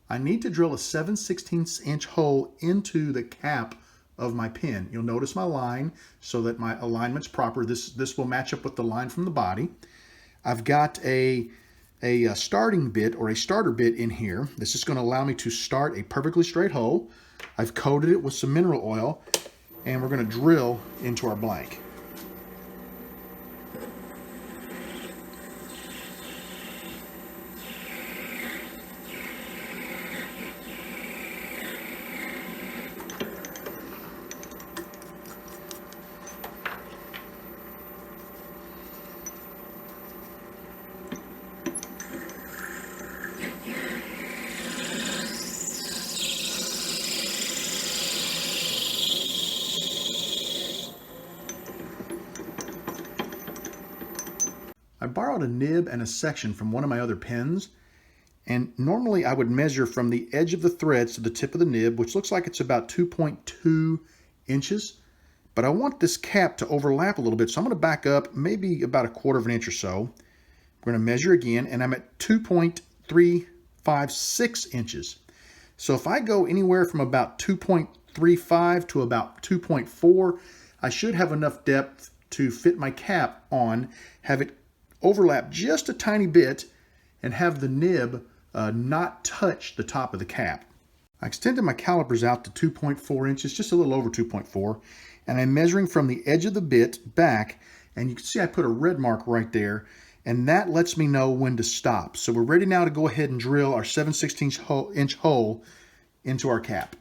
I need to drill a 7/16 inch hole into the cap of my pin. You'll notice my line so that my alignment's proper. This will match up with the line from the body. I've got a starting bit or a starter bit in here. This is going to allow me to start a perfectly straight hole. I've coated it with some mineral oil, and we're going to drill into our blank. I borrowed a nib and a section from one of my other pens, and normally I would measure from the edge of the threads to the tip of the nib, which looks like it's about 2.2 inches, but I want this cap to overlap a little bit, so I'm going to back up maybe about a 1/4 inch or so. We're going to measure again, and I'm at 2.356 inches. So if I go anywhere from about 2.35 to about 2.4, I should have enough depth to fit my cap on, have it overlap just a tiny bit, and have the nib not touch the top of the cap. I extended my calipers out to 2.4 inches, just a little over 2.4, and I'm measuring from the edge of the bit back, and you can see I put a red mark right there, and that lets me know when to stop. So we're ready now to go ahead and drill our 7/16 inch hole into our cap.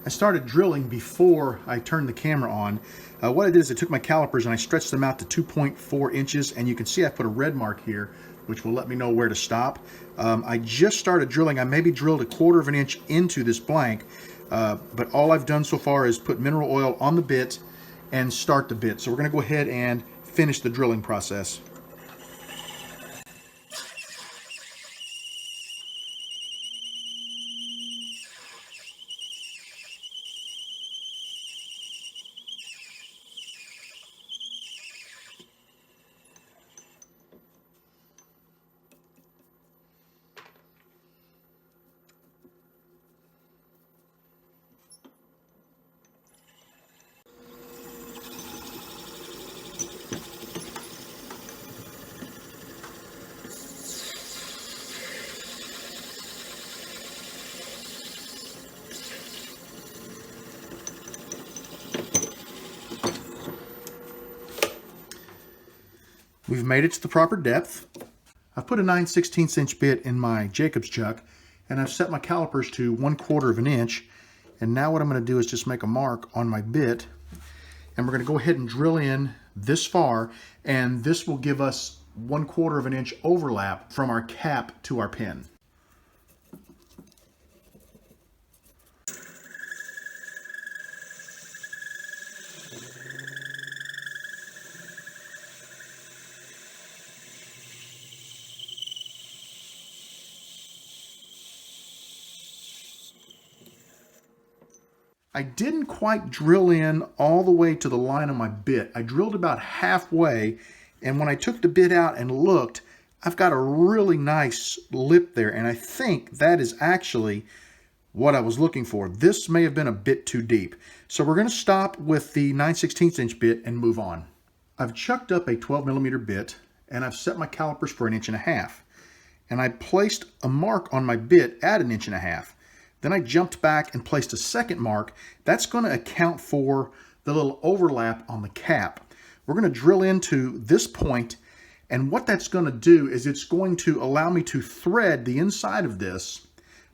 I started drilling before I turned the camera on. What I did is I took my calipers and I stretched them out to 2.4 inches, and you can see I put a red mark here, which will let me know where to stop. I just started drilling. I maybe drilled a 1/4 inch into this blank, but all I've done so far is put mineral oil on the bit and start the bit. So we're going to go ahead and finish the drilling process. We've made it to the proper depth. I've put a 9/16 inch bit in my Jacob's chuck, and I've set my calipers to 1/4 inch. And now what I'm going to do is just make a mark on my bit, and we're going to go ahead and drill in this far, and this will give us 1/4 inch overlap from our cap to our pin. I didn't quite drill in all the way to the line of my bit. I drilled about halfway, and when I took the bit out and looked, I've got a really nice lip there, and I think that is actually what I was looking for. This may have been a bit too deep. So we're going to stop with the 9/16 inch bit and move on. I've chucked up a 12mm bit, and I've set my calipers for 1.5 inches. And I placed a mark on my bit at 1.5 inches. Then I jumped back and placed a second mark. That's going to account for the little overlap on the cap. We're going to drill into this point, and what that's going to do is it's going to allow me to thread the inside of this,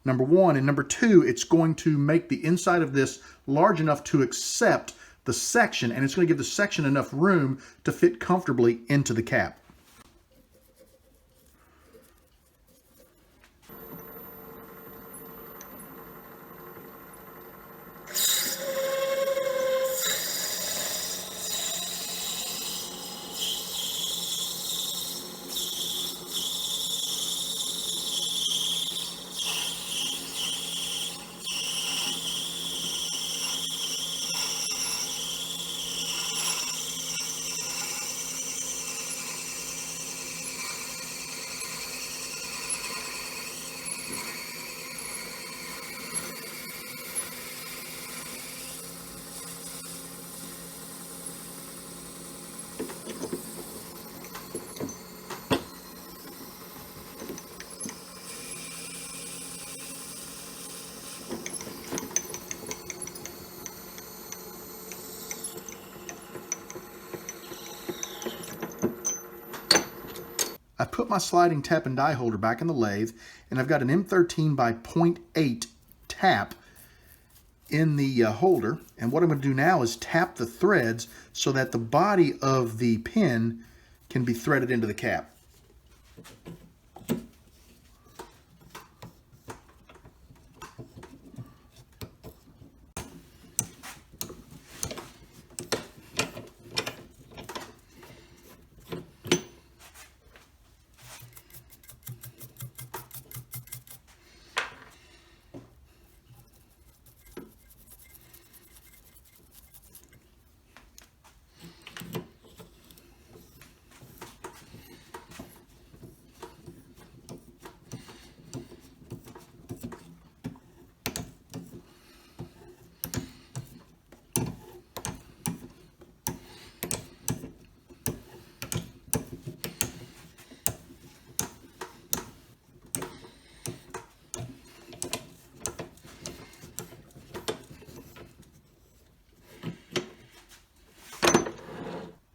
number one, and number two, it's going to make the inside of this large enough to accept the section, and it's going to give the section enough room to fit comfortably into the cap. I put my sliding tap and die holder back in the lathe, and I've got an M13 by 0.8 tap in the holder. And what I'm going to do now is tap the threads so that the body of the pin can be threaded into the cap.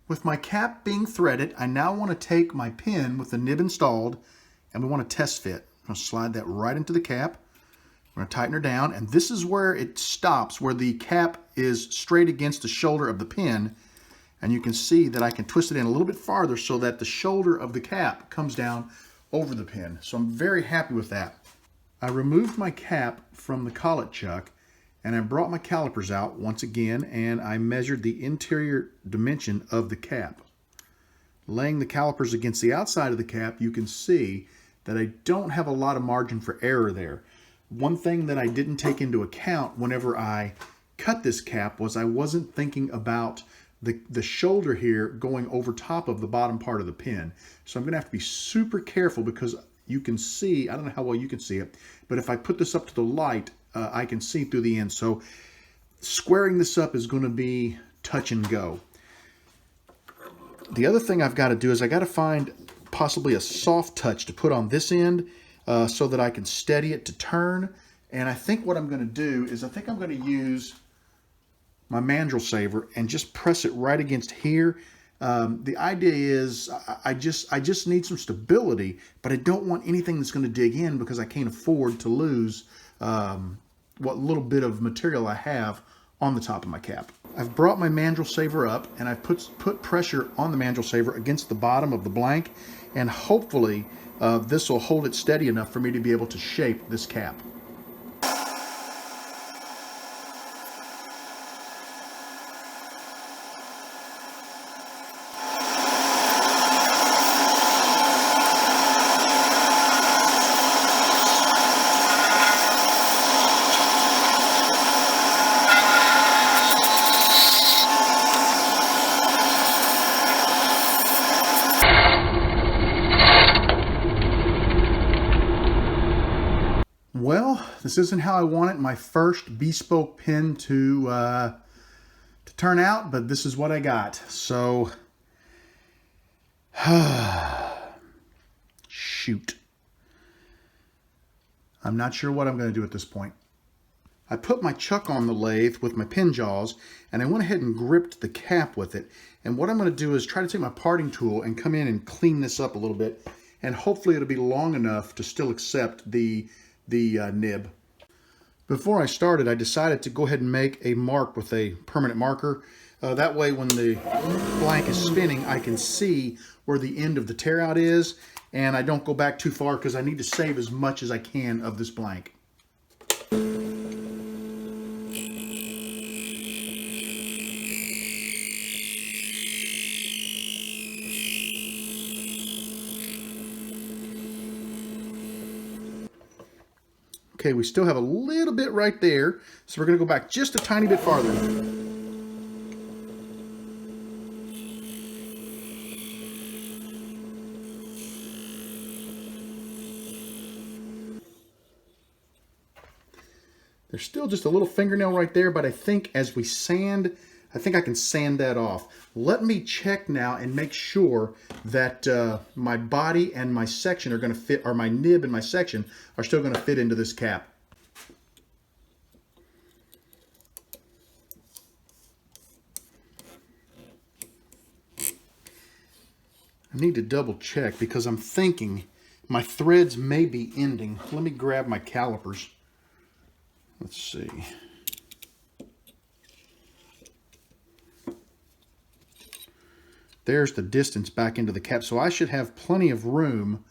With my cap being threaded, I now want to take my pin with the nib installed, and we want to test fit. I'm going to slide that right into the cap. I'm going to tighten her down, and this is where it stops, where the cap is straight against the shoulder of the pin. And you can see that I can twist it in a little bit farther so that the shoulder of the cap comes down over the pin. So I'm very happy with that. I removed my cap from the collet chuck, and I brought my calipers out once again, and I measured the interior dimension of the cap. Laying the calipers against the outside of the cap, you can see that I don't have a lot of margin for error there. One thing that I didn't take into account whenever I cut this cap was I wasn't thinking about the shoulder here going over top of the bottom part of the pin. So I'm going to have to be super careful, because you can see, I don't know how well you can see it, but if I put this up to the light, I can see through the end. So squaring this up is going to be touch and go. The other thing I've got to do is I got to find possibly a soft touch to put on this end so that I can steady it to turn. And I think what I'm going to do is I think I'm going to use my mandrel saver and just press it right against here. The idea is I just need some stability, but I don't want anything that's going to dig in, because I can't afford to lose what little bit of material I have on the top of my cap. I've brought my mandrel saver up, and I've put pressure on the mandrel saver against the bottom of the blank, and hopefully this will hold it steady enough for me to be able to shape this cap. Well, this isn't how I wanted my first Bespoke pin to turn out, but this is what I got. So, shoot. I'm not sure what I'm going to do at this point. I put my chuck on the lathe with my pin jaws, and I went ahead and gripped the cap with it. And what I'm going to do is try to take my parting tool and come in and clean this up a little bit, and hopefully it'll be long enough to still accept the nib. Before I started, I decided to go ahead and make a mark with a permanent marker. That way when the blank is spinning, I can see where the end of the tear out is, and I don't go back too far, because I need to save as much as I can of this blank. Okay, we still have a little bit right there, so we're going to go back just a tiny bit farther. There's still just a little fingernail right there, but I think as we sand, I think I can sand that off. Let me check now and make sure that my body and my section are going to fit, or my nib and my section are still going to fit into this cap. I need to double check because I'm thinking my threads may be ending. Let me grab my calipers. Let's see. There's the distance back into the cap, so I should have plenty of room.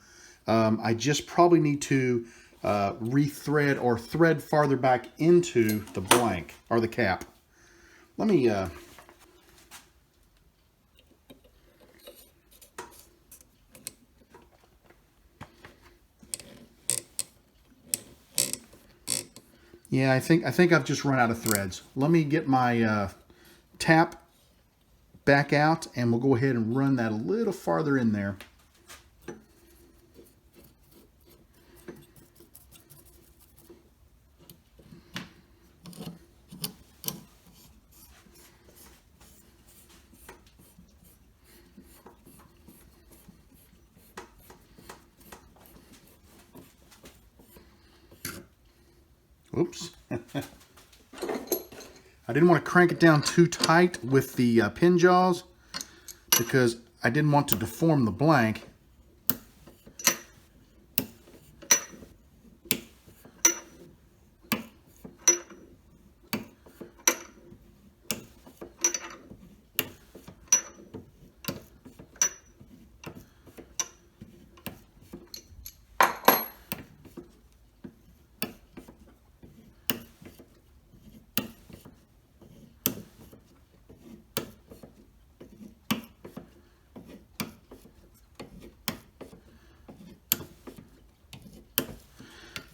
I just probably need to rethread or thread farther back into the blank or the cap. Let me yeah, I think I've just run out of threads. Let me get my tap back out and we'll go ahead and run that a little farther in there. Oops. I didn't want to crank it down too tight with the pin jaws because I didn't want to deform the blank.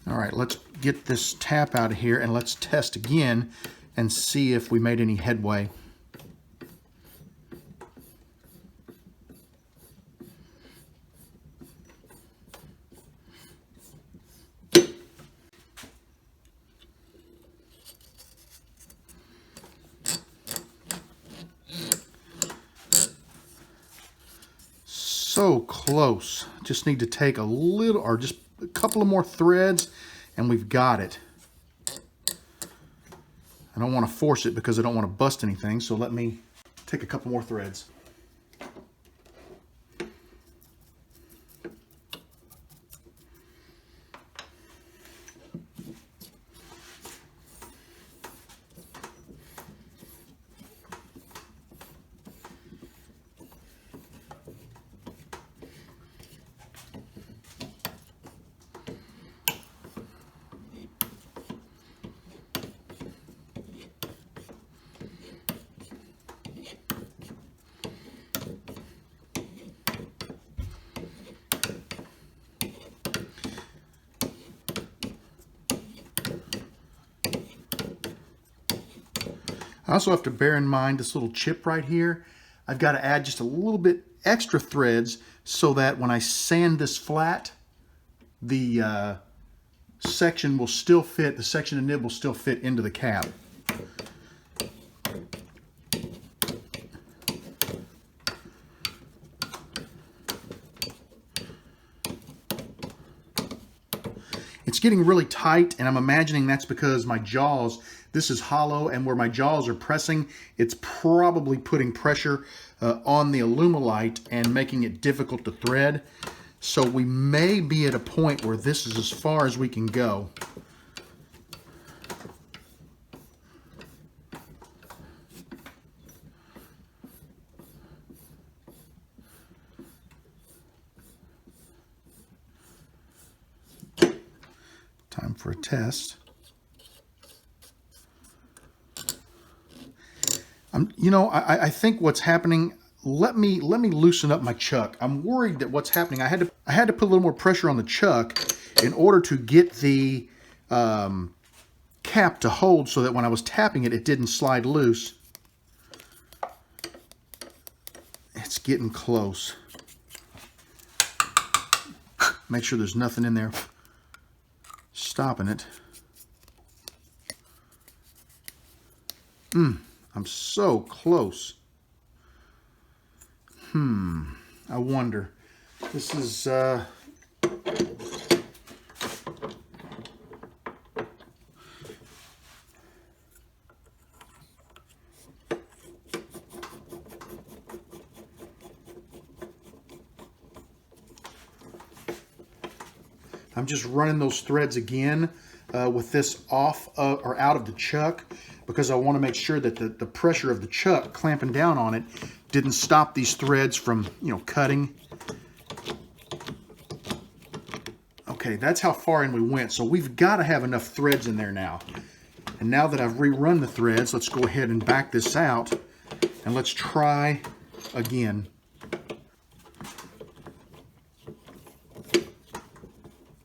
All right, let's get this tap out of here and let's test again and see if we made any headway. So close. Just need to take a little, or just a couple of more threads and we've got it. I don't want to force it because I don't want to bust anything, so let me take a couple more threads. I also have to bear in mind this little chip right here. I've got to add just a little bit extra threads so that when I sand this flat, the section will still fit, the section of nib will still fit into the cap. It's getting really tight, and I'm imagining that's because my jaws, this is hollow, and where my jaws are pressing, it's probably putting pressure on the Alumilite and making it difficult to thread. So we may be at a point where this is as far as we can go. Time for a test. I think what's happening, let me loosen up my chuck. I'm worried that what's happening, I had to put a little more pressure on the chuck in order to get the cap to hold so that when I was tapping it, it didn't slide loose. It's getting close. Make sure there's nothing in there stopping it. I'm so close. I wonder. This is I'm just running those threads again with this off or out of the chuck, because I want to make sure that the pressure of the chuck clamping down on it didn't stop these threads from, you know, cutting. Okay, that's how far in we went. So we've got to have enough threads in there now. And now that I've rerun the threads, let's go ahead and back this out and let's try again.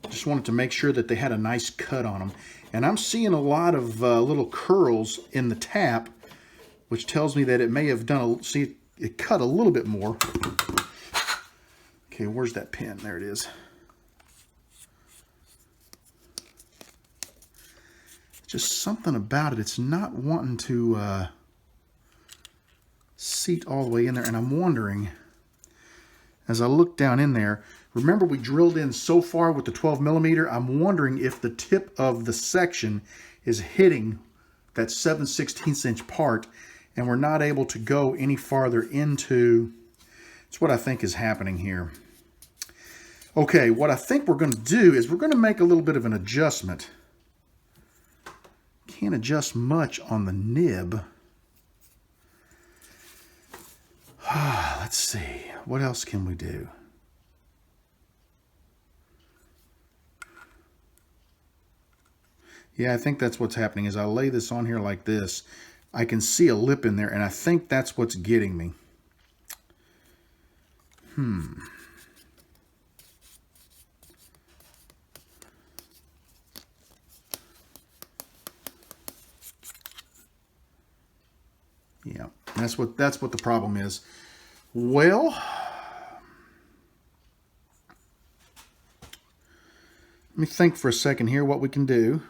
Just wanted to make sure that they had a nice cut on them. And I'm seeing a lot of little curls in the tap, which tells me that it may have done see, it cut a little bit more. Okay, where's that pin? There it is. Just something about it. It's not wanting to seat all the way in there. And I'm wondering, as I look down in there, remember we drilled in so far with the 12 millimeter. I'm wondering if the tip of the section is hitting that 7/16 inch part and we're not able to go any farther into. It's what I think is happening here. Okay, what I think we're going to do is we're going to make a little bit of an adjustment. Can't adjust much on the nib. Let's see. What else can we do? Yeah, I think that's what's happening. As I lay this on here like this, I can see a lip in there, and I think that's what's getting me. Yeah, that's what the problem is. Well, let me think for a second here what we can do.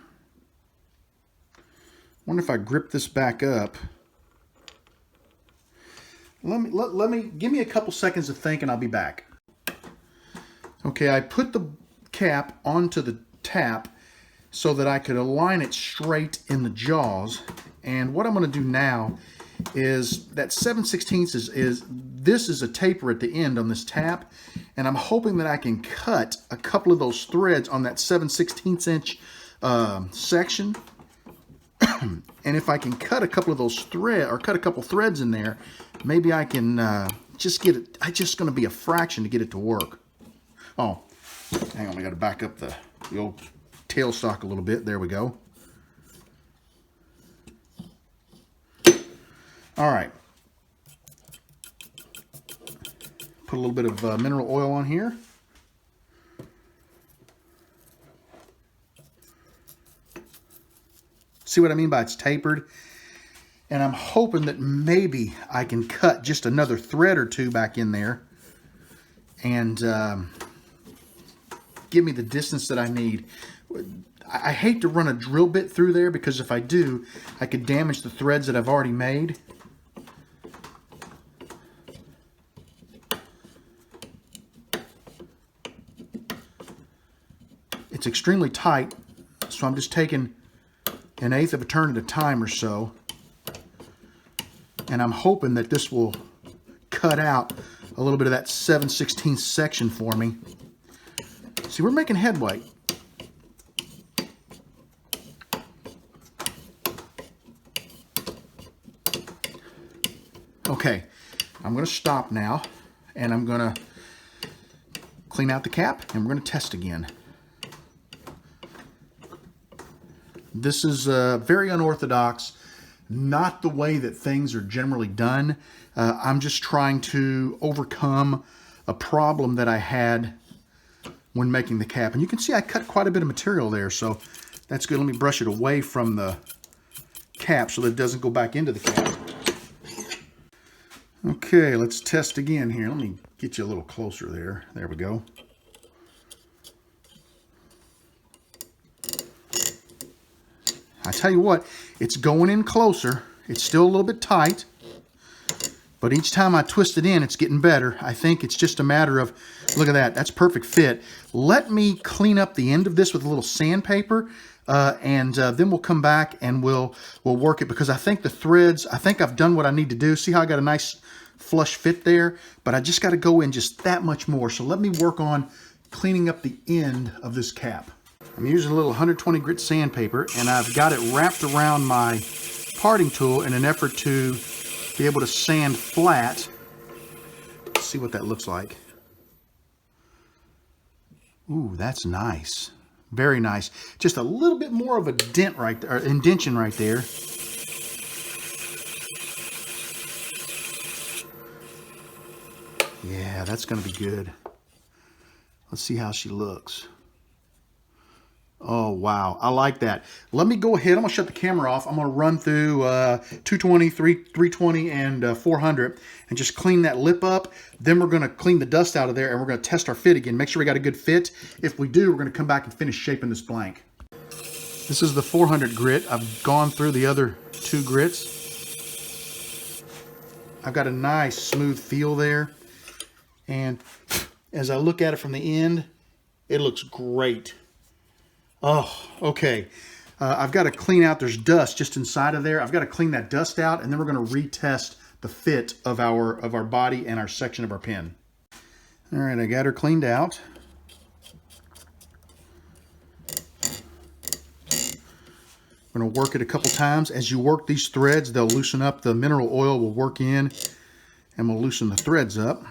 Wonder if I grip this back up. Let me give me a couple seconds to think and I'll be back. Okay, I put the cap onto the tap so that I could align it straight in the jaws. And what I'm going to do now is that 7/16 this is a taper at the end on this tap, and I'm hoping that I can cut a couple of those threads on that 7/16 inch section. And if I can cut a couple of those threads, or cut a couple threads in there, maybe I can just get it. It's just going to be a fraction to get it to work. Oh, hang on, I got to back up the old tailstock a little bit. There we go. All right. Put a little bit of mineral oil on here. See what I mean by it's tapered? And I'm hoping that maybe I can cut just another thread or two back in there and give me the distance that I need. I hate to run a drill bit through there, because if I do, I could damage the threads that I've already made. It's extremely tight, so I'm just taking 1/8 of a turn at a time or so. And I'm hoping that this will cut out a little bit of that 7/16 section for me. See, we're making headway. Okay, I'm going to stop now, and I'm going to clean out the cap, and we're going to test again. This is very unorthodox, not the way that things are generally done. I'm just trying to overcome a problem that I had when making the cap. And you can see I cut quite a bit of material there, so that's good. Let me brush it away from the cap so that it doesn't go back into the cap. Okay, let's test again here. Let me get you a little closer there. There we go. I tell you what, it's going in closer. It's still a little bit tight, but each time I twist it in, it's getting better. I think it's just a matter of, look at that, that's perfect fit. Let me clean up the end of this with a little sandpaper, and then we'll come back and we'll work it, because I think the threads, I think I've done what I need to do. See how I got a nice flush fit there? But I just got to go in just that much more. So let me work on cleaning up the end of this cap. I'm using a little 120 grit sandpaper, and I've got it wrapped around my parting tool in an effort to be able to sand flat. Let's see what that looks like. Ooh, that's nice. Very nice. Just a little bit more of a dent right there, or indention right there. Yeah, that's going to be good. Let's see how she looks. Oh, wow. I like that. Let me go ahead. I'm going to shut the camera off. I'm going to run through 220, 320, and 400 and just clean that lip up. Then we're going to clean the dust out of there, and we're going to test our fit again. Make sure we got a good fit. If we do, we're going to come back and finish shaping this blank. This is the 400 grit. I've gone through the other 2 grits. I've got a nice smooth feel there. And as I look at it from the end, it looks great. Oh, okay. I've got to clean out, there's dust just inside of there. I've got to clean that dust out, and then we're going to retest the fit of our body and our section of our pin. All right, I got her cleaned out. I'm going to work it a couple times. As you work these threads, they'll loosen up. The mineral oil will work in, and will loosen the threads up.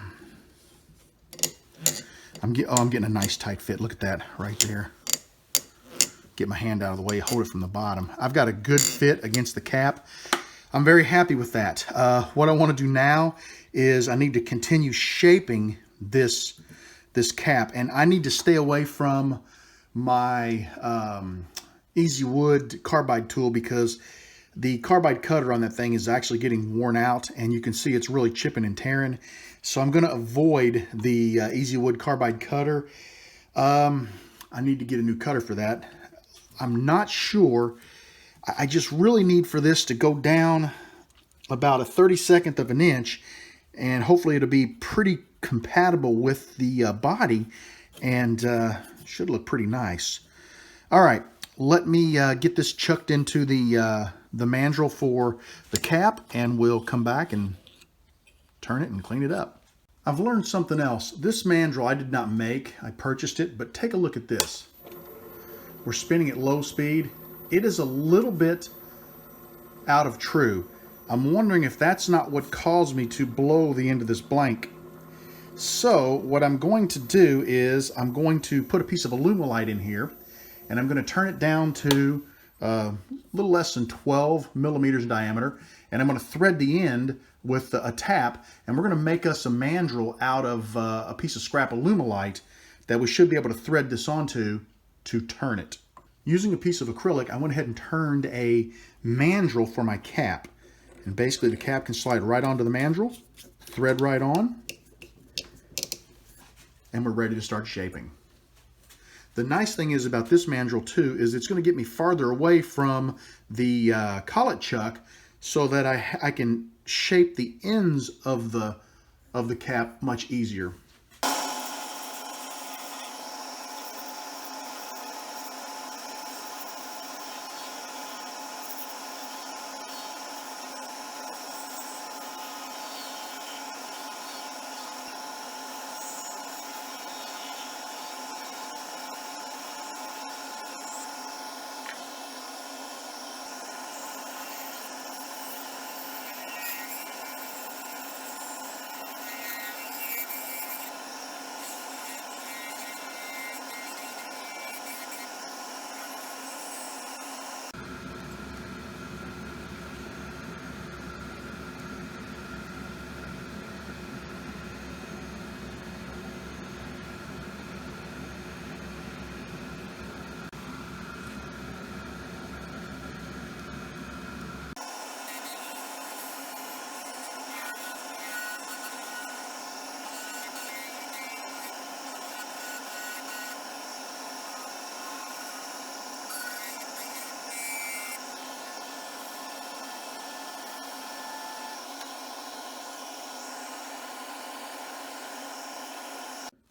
I'm getting a nice tight fit. Look at that right there. Get my hand out of the way, hold it from the bottom. I've got a good fit against the cap. I'm very happy with that. What I want to do now is I need to continue shaping this cap, and I need to stay away from my Easy Wood carbide tool because the carbide cutter on that thing is actually getting worn out, and you can see it's really chipping and tearing. So I'm going to avoid the Easy Wood carbide cutter. I need to get a new cutter for that. I'm not sure. I just really need for this to go down about a 32nd of an inch, and hopefully it'll be pretty compatible with the body, and should look pretty nice. All right, let me get this chucked into the mandrel for the cap, and we'll come back and turn it and clean it up. I've learned something else. This mandrel I did not make. I purchased it, but take a look at this. We're spinning at low speed. It is a little bit out of true. I'm wondering if that's not what caused me to blow the end of this blank. So what I'm going to do is I'm going to put a piece of Alumilite in here, and I'm going to turn it down to a little less than 12 millimeters in diameter, and I'm going to thread the end with a tap, and we're going to make us a mandrel out of a piece of scrap Alumilite that we should be able to thread this onto to turn it. Using a piece of acrylic, I went ahead and turned a mandrel for my cap. And basically the cap can slide right onto the mandrel, thread right on, and we're ready to start shaping. The nice thing is about this mandrel too is it's going to get me farther away from the collet chuck so that I can shape the ends of the cap much easier.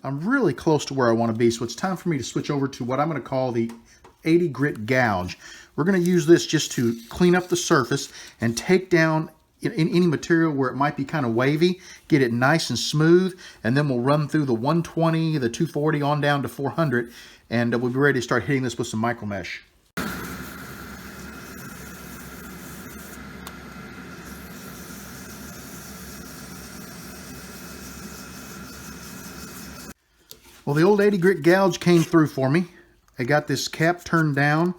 I'm really close to where I want to be, so it's time for me to switch over to what I'm going to call the 80 grit gouge. We're going to use this just to clean up the surface and take down in any material where it might be kind of wavy, get it nice and smooth, and then we'll run through the 120, the 240 on down to 400, and we'll be ready to start hitting this with some micro mesh. Well, the old 80 grit gouge came through for me. I got this cap turned down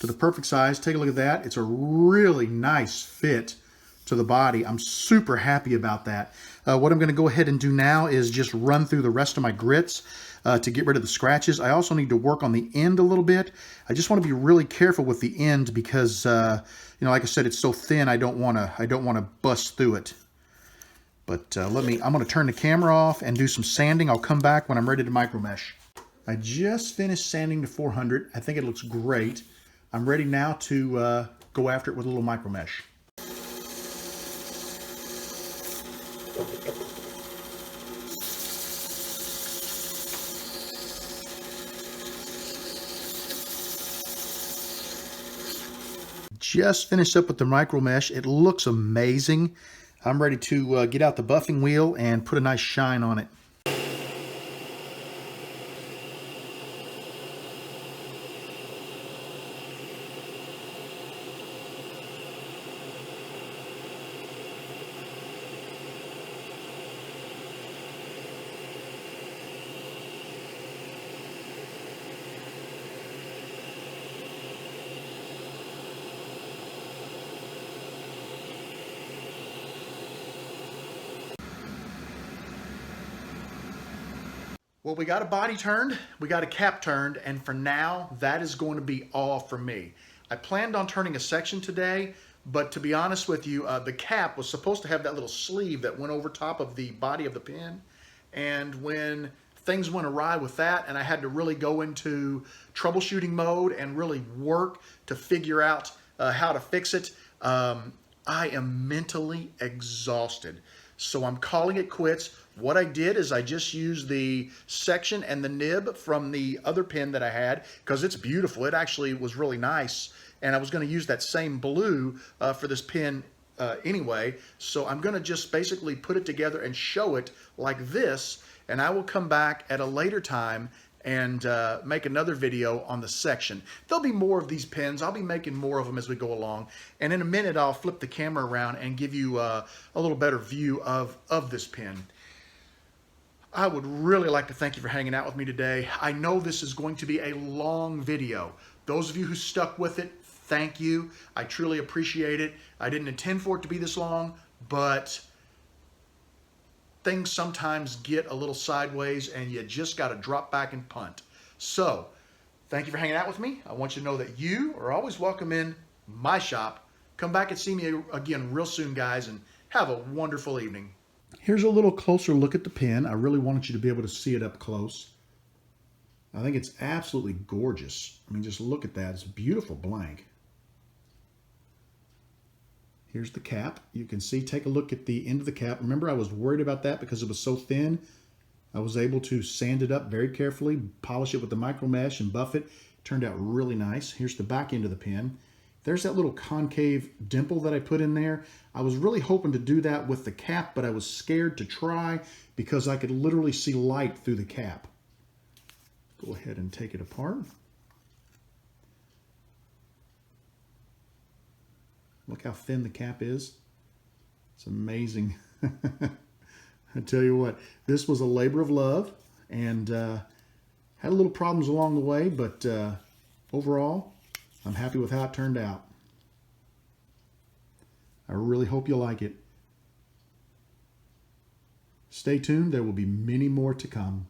to the perfect size. Take a look at that. It's a really nice fit to the body. I'm super happy about that. What I'm going to go ahead and do now is just run through the rest of my grits to get rid of the scratches. I also need to work on the end a little bit. I just want to be really careful with the end because, you know, like I said, it's so thin. I don't want to bust through it. But I'm going to turn the camera off and do some sanding. I'll come back when I'm ready to micro mesh. I just finished sanding to 400. I think it looks great. I'm ready now to go after it with a little micro mesh. Just finished up with the micro mesh. It looks amazing. I'm ready to get out the buffing wheel and put a nice shine on it. Well, we got a body turned, we got a cap turned, and for now, that is going to be all for me. I planned on turning a section today, but to be honest with you, the cap was supposed to have that little sleeve that went over top of the body of the pin, and when things went awry with that, and I had to really go into troubleshooting mode and really work to figure out how to fix it, I am mentally exhausted. So I'm calling it quits. What I did is I just used the section and the nib from the other pin that I had because it's beautiful. It actually was really nice. And I was going to use that same blue for this pin anyway. So I'm going to just basically put it together and show it like this. And I will come back at a later time and make another video on the section. There'll be more of these pins. I'll be making more of them as we go along. And in a minute, I'll flip the camera around and give you a little better view of this pin. I would really like to thank you for hanging out with me today. I know this is going to be a long video. Those of you who stuck with it, thank you. I truly appreciate it. I didn't intend for it to be this long, but things sometimes get a little sideways and you just got to drop back and punt. So, thank you for hanging out with me. I want you to know that you are always welcome in my shop. Come back and see me again real soon, guys, and have a wonderful evening. Here's a little closer look at the pin. I really wanted you to be able to see it up close. I think it's absolutely gorgeous. I mean, just look at that. It's a beautiful blank. Here's the cap. You can see, take a look at the end of the cap. Remember, I was worried about that because it was so thin. I was able to sand it up very carefully, polish it with the micro mesh and buff it. Turned out really nice. Here's the back end of the pin. There's that little concave dimple that I put in there. I was really hoping to do that with the cap, but I was scared to try because I could literally see light through the cap. Go ahead and take it apart. Look how thin the cap is. It's amazing. I tell you what, this was a labor of love and had a little problems along the way, but overall, I'm happy with how it turned out. I really hope you like it. Stay tuned. There will be many more to come.